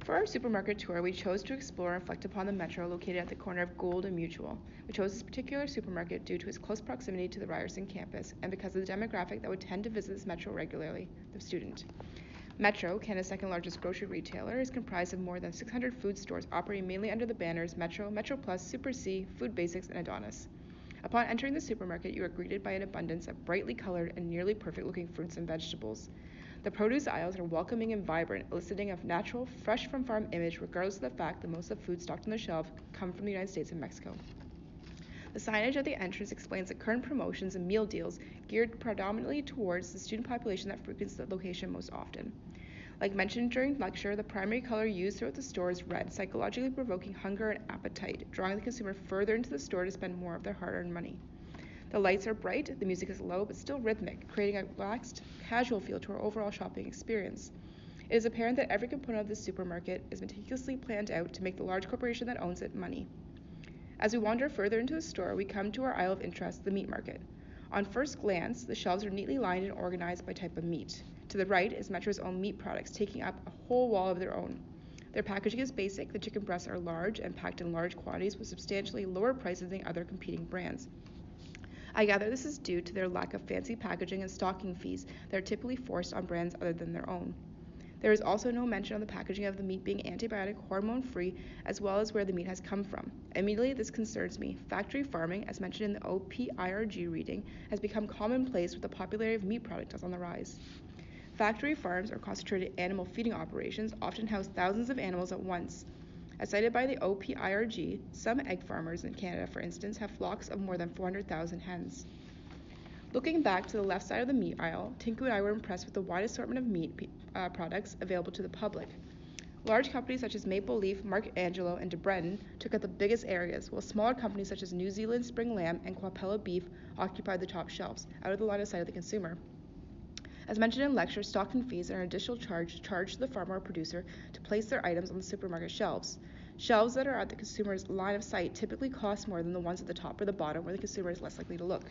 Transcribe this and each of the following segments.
For our supermarket tour, we chose to explore and reflect upon the Metro located at the corner of Gold and Mutual. We chose this particular supermarket due to its close proximity to the Ryerson campus and because of the demographic that would tend to visit this Metro regularly, the student. Metro, Canada's second largest grocery retailer, is comprised of more than 600 food stores operating mainly under the banners Metro, Metro Plus, Super C, Food Basics, and Adonis. Upon entering the supermarket, you are greeted by an abundance of brightly colored and nearly perfect looking fruits and vegetables. The produce aisles are welcoming and vibrant, eliciting a natural, fresh from farm image regardless of the fact that most of the food stocked on the shelf come from the United States and Mexico. The signage at the entrance explains the current promotions and meal deals geared predominantly towards the student population that frequents the location most often. Like mentioned during lecture, the primary color used throughout the store is red, psychologically provoking hunger and appetite, drawing the consumer further into the store to spend more of their hard-earned money. The lights are bright, the music is low but still rhythmic, creating a relaxed, casual feel to our overall shopping experience. It is apparent that every component of this supermarket is meticulously planned out to make the large corporation that owns it money. As we wander further into the store, we come to our aisle of interest, the meat market. On first glance, the shelves are neatly lined and organized by type of meat. To the right is Metro's own meat products, taking up a whole wall of their own. Their packaging is basic, the chicken breasts are large and packed in large quantities with substantially lower prices than other competing brands. I gather this is due to their lack of fancy packaging and stocking fees that are typically forced on brands other than their own. There is also no mention on the packaging of the meat being antibiotic, hormone-free, as well as where the meat has come from. Immediately, this concerns me. Factory farming, as mentioned in the OPIRG reading, has become commonplace with the popularity of meat products on the rise. Factory farms are concentrated animal feeding operations, often house thousands of animals at once. As cited by the OPIRG, some egg farmers in Canada, for instance, have flocks of more than 400,000 hens. Looking back to the left side of the meat aisle, Tinku and I were impressed with the wide assortment of meat products available to the public. Large companies such as Maple Leaf, Mark Angelo, and De Breton took up the biggest areas, while smaller companies such as New Zealand Spring Lamb and Quapella Beef occupied the top shelves, out of the line of sight of the consumer. As mentioned in lecture, stocking fees are an additional charge charged to the farmer or producer to place their items on the supermarket shelves. Shelves that are at the consumer's line of sight typically cost more than the ones at the top or the bottom where the consumer is less likely to look.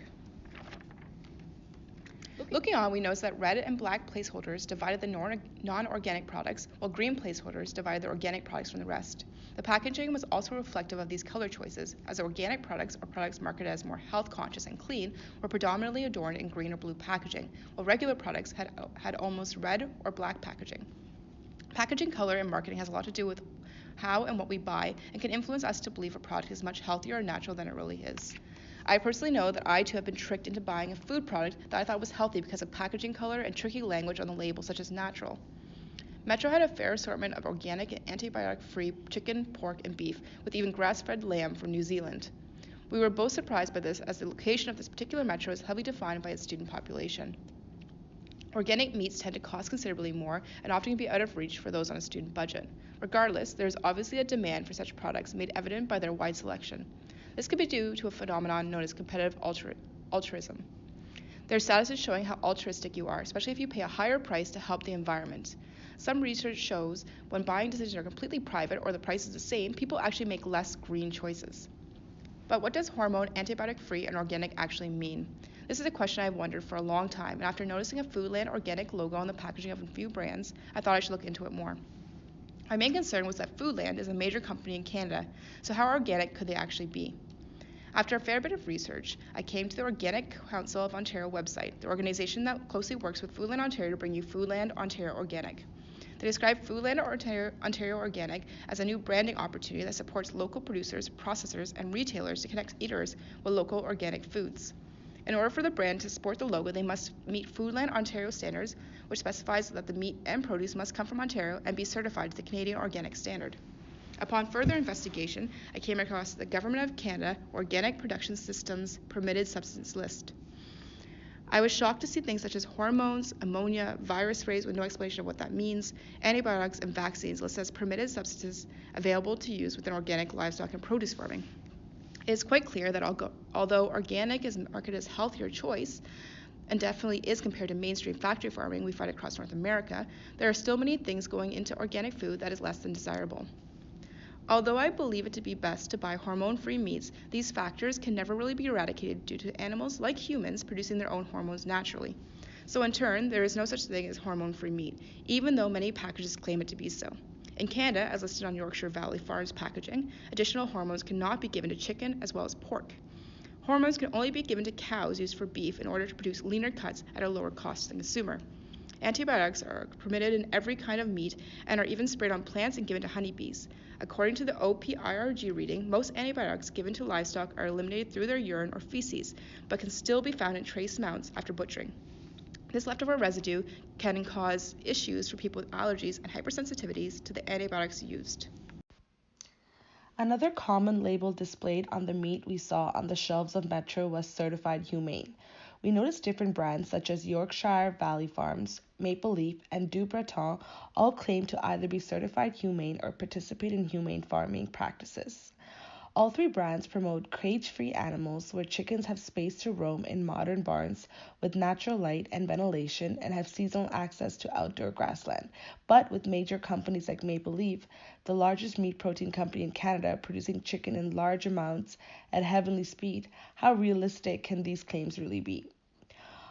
Looking on, we notice that red and black placeholders divided the non-organic products, while green placeholders divided the organic products from the rest. The packaging was also reflective of these color choices, as organic products, or products marketed as more health-conscious and clean, were predominantly adorned in green or blue packaging, while regular products had almost red or black packaging. Packaging color and marketing has a lot to do with how and what we buy and can influence us to believe a product is much healthier or natural than it really is. I personally know that I too have been tricked into buying a food product that I thought was healthy because of packaging color and tricky language on the label such as natural. Metro had a fair assortment of organic and antibiotic-free chicken, pork, and beef, with even grass-fed lamb from New Zealand. We were both surprised by this as the location of this particular Metro is heavily defined by its student population. Organic meats tend to cost considerably more and often can be out of reach for those on a student budget. Regardless, there is obviously a demand for such products made evident by their wide selection. This could be due to a phenomenon known as competitive altruism. Their status is showing how altruistic you are, especially if you pay a higher price to help the environment. Some research shows when buying decisions are completely private or the price is the same, people actually make less green choices. But what does hormone, antibiotic-free, and organic actually mean? This is a question I've wondered for a long time, and after noticing a Foodland organic logo on the packaging of a few brands, I thought I should look into it more. My main concern was that Foodland is a major company in Canada, so how organic could they actually be? After a fair bit of research, I came to the Organic Council of Ontario website, the organization that closely works with Foodland Ontario to bring you Foodland Ontario Organic. They describe Foodland Ontario Organic as a new branding opportunity that supports local producers, processors, and retailers to connect eaters with local organic foods. In order for the brand to support the logo, they must meet Foodland Ontario standards, which specifies that the meat and produce must come from Ontario and be certified to the Canadian Organic Standard. Upon further investigation, I came across the Government of Canada Organic Production Systems Permitted Substance List. I was shocked to see things such as hormones, ammonia, virus sprays with no explanation of what that means, antibiotics, and vaccines listed as permitted substances available to use within organic livestock and produce farming. It is quite clear that although organic is marketed as a healthier choice, and definitely is compared to mainstream factory farming we find across North America, there are still many things going into organic food that is less than desirable. Although I believe it to be best to buy hormone-free meats, these factors can never really be eradicated due to animals, like humans, producing their own hormones naturally. So in turn, there is no such thing as hormone-free meat, even though many packages claim it to be so. In Canada, as listed on Yorkshire Valley Farms packaging, additional hormones cannot be given to chicken as well as pork. Hormones can only be given to cows used for beef in order to produce leaner cuts at a lower cost to the consumer. Antibiotics are permitted in every kind of meat and are even sprayed on plants and given to honeybees. According to the OPIRG reading, most antibiotics given to livestock are eliminated through their urine or feces, but can still be found in trace amounts after butchering. This leftover residue can cause issues for people with allergies and hypersensitivities to the antibiotics used. Another common label displayed on the meat we saw on the shelves of Metro was certified humane. We noticed different brands such as Yorkshire Valley Farms, Maple Leaf, and Du Breton all claim to either be certified humane or participate in humane farming practices. All three brands promote cage-free animals where chickens have space to roam in modern barns with natural light and ventilation and have seasonal access to outdoor grassland. But with major companies like Maple Leaf, the largest meat protein company in Canada, producing chicken in large amounts at heavenly speed, how realistic can these claims really be?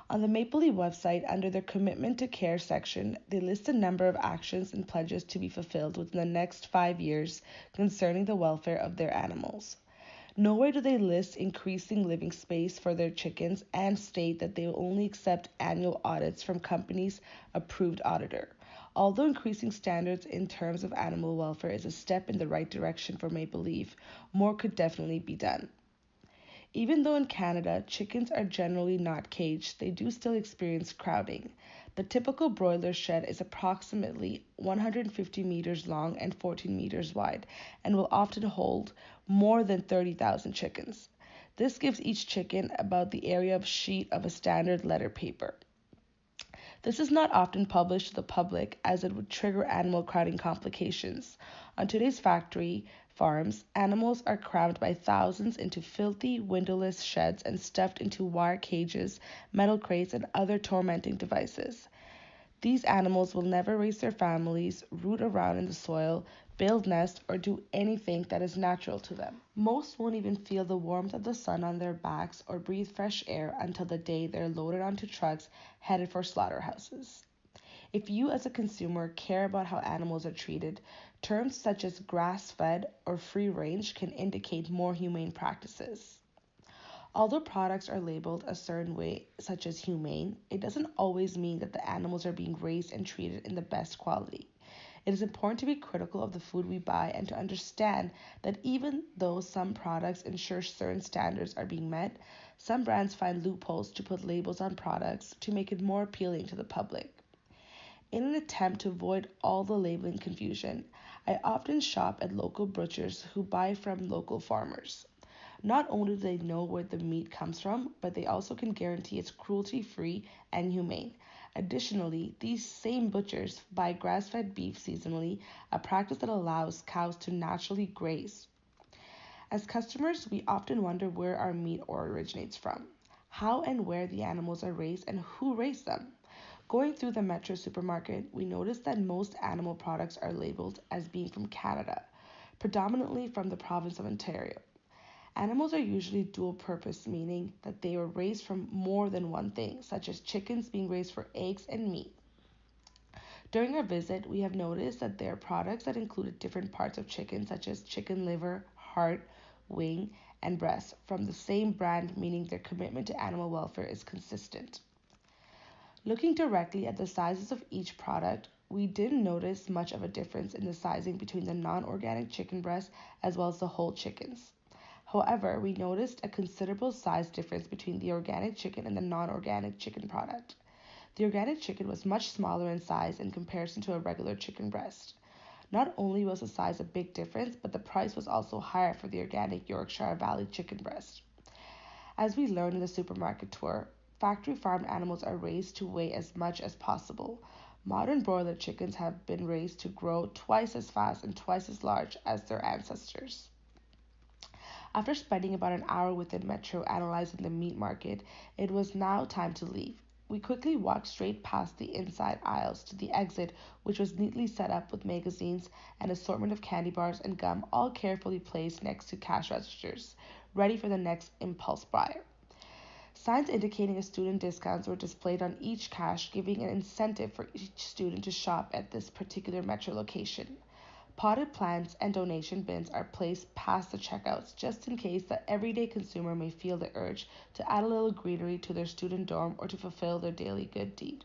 On the Maple Leaf website, under their Commitment to Care section, they list a number of actions and pledges to be fulfilled within the next 5 years concerning the welfare of their animals. Nowhere do they list increasing living space for their chickens and state that they will only accept annual audits from companies' approved auditor. Although increasing standards in terms of animal welfare is a step in the right direction for Maple Leaf, more could definitely be done. Even though in Canada, chickens are generally not caged, they do still experience crowding. The typical broiler shed is approximately 150 meters long and 14 meters wide and will often hold more than 30,000 chickens. This gives each chicken about the area of sheet of a standard letter paper. This is not often published to the public as it would trigger animal crowding complications. On today's factory farms, animals are crammed by thousands into filthy, windowless sheds and stuffed into wire cages, metal crates, and other tormenting devices. These animals will never raise their families, root around in the soil, build nests, or do anything that is natural to them. Most won't even feel the warmth of the sun on their backs or breathe fresh air until the day they're loaded onto trucks headed for slaughterhouses. If you as a consumer care about how animals are treated, terms such as grass-fed or free range can indicate more humane practices. Although products are labeled a certain way, such as humane, it doesn't always mean that the animals are being raised and treated in the best quality. It is important to be critical of the food we buy and to understand that even though some products ensure certain standards are being met, some brands find loopholes to put labels on products to make it more appealing to the public. In an attempt to avoid all the labeling confusion, I often shop at local butchers who buy from local farmers. Not only do they know where the meat comes from, but they also can guarantee it's cruelty-free and humane. Additionally, these same butchers buy grass-fed beef seasonally, a practice that allows cows to naturally graze. As customers, we often wonder where our meat originates from, how and where the animals are raised, and who raised them. Going through the Metro supermarket, we noticed that most animal products are labeled as being from Canada, predominantly from the province of Ontario. Animals are usually dual purpose, meaning that they were raised from more than one thing, such as chickens being raised for eggs and meat. During our visit, we have noticed that there are products that included different parts of chicken, such as chicken liver, heart, wing, and breast, from the same brand, meaning their commitment to animal welfare is consistent. Looking directly at the sizes of each product, we didn't notice much of a difference in the sizing between the non-organic chicken breast as well as the whole chickens. However, we noticed a considerable size difference between the organic chicken and the non-organic chicken product. The organic chicken was much smaller in size in comparison to a regular chicken breast. Not only was the size a big difference, but the price was also higher for the organic Yorkshire Valley chicken breast. As we learned in the supermarket tour, factory farmed animals are raised to weigh as much as possible. Modern broiler chickens have been raised to grow twice as fast and twice as large as their ancestors. After spending about an hour within Metro analyzing the meat market, it was now time to leave. We quickly walked straight past the inside aisles to the exit, which was neatly set up with magazines, an assortment of candy bars and gum, all carefully placed next to cash registers, ready for the next impulse buyer. Signs indicating student discounts were displayed on each cash, giving an incentive for each student to shop at this particular Metro location. Potted plants and donation bins are placed past the checkouts just in case the everyday consumer may feel the urge to add a little greenery to their student dorm or to fulfill their daily good deed.